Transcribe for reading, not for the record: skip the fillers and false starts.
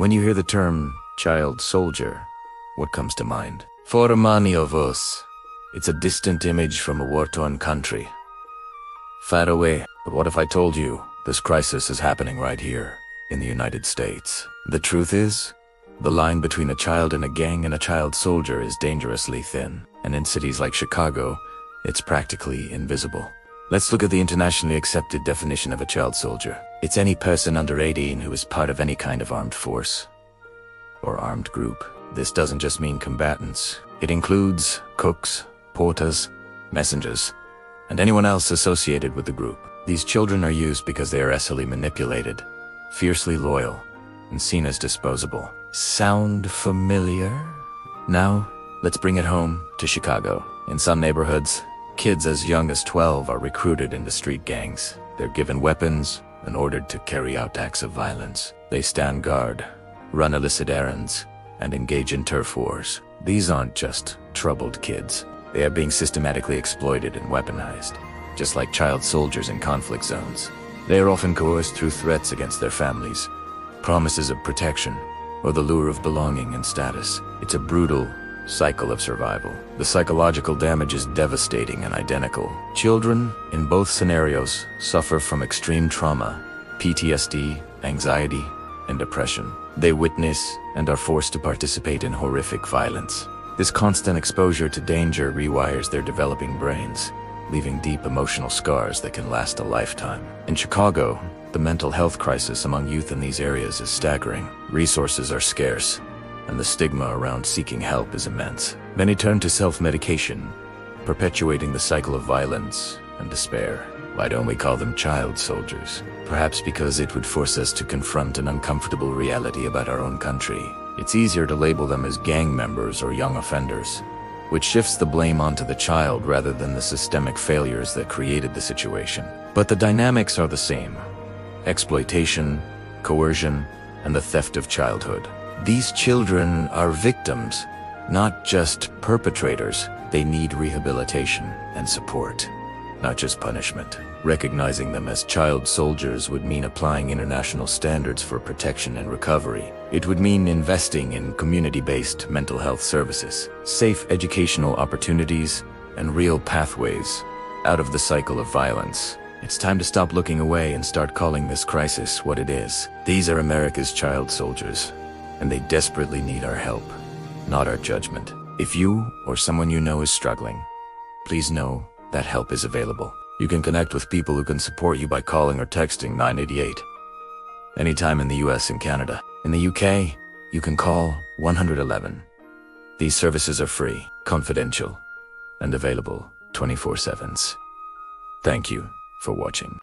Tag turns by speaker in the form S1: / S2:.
S1: When you hear the term child soldier, what comes to mind? For many of us, it's a distant image from a war-torn country. Far away. But what if I told you this crisis is happening right here in the United States? The truth is, the line between a child in a gang and a child soldier is dangerously thin, and in cities like Chicago, it's practically invisible. Let's look at the internationally accepted definition of a child soldier. It's any person under 18 who is part of any kind of armed force or armed group. This doesn't just mean combatants. It includes cooks, porters, messengers, and anyone else associated with the group. These children are used because they are easily manipulated, fiercely loyal, and seen as disposable. Sound familiar? Now, let's bring it home to Chicago. In some neighborhoods, kids as young as 12 are recruited into street gangs. They're given weapons and ordered to carry out acts of violence. They stand guard, run illicit errands, and engage in turf wars. These aren't just troubled kids. They are being systematically exploited and weaponized, just like child soldiers in conflict zones. They are often coerced through threats against their families, promises of protection, or the lure of belonging and status. It's a brutal cycle of survival. The psychological damage is devastating and identical. Children, in both scenarios, suffer from extreme trauma, PTSD, anxiety, and depression. They witness and are forced to participate in horrific violence. This constant exposure to danger rewires their developing brains, leaving deep emotional scars that can last a lifetime. In Chicago, the mental health crisis among youth in these areas is staggering. Resources are scarce, and the stigma around seeking help is immense. Many turn to self-medication, perpetuating the cycle of violence and despair. Why don't we call them child soldiers? Perhaps because it would force us to confront an uncomfortable reality about our own country. It's easier to label them as gang members or young offenders, which shifts the blame onto the child rather than the systemic failures that created the situation. But the dynamics are the same: exploitation, coercion, and the theft of childhood. These children are victims, not just perpetrators. They need rehabilitation and support, not just punishment. Recognizing them as child soldiers would mean applying international standards for protection and recovery. It would mean investing in community-based mental health services, safe educational opportunities, and real pathways out of the cycle of violence. It's time to stop looking away and start calling this crisis what it is. These are America's child soldiers, and they desperately need our help, not our judgment. If you or someone you know is struggling, please know that help is available. You can connect with people who can support you by calling or texting 988. Anytime in the US and Canada. In the UK, you can call 111. These services are free, confidential, and available 24/7. Thank you for watching.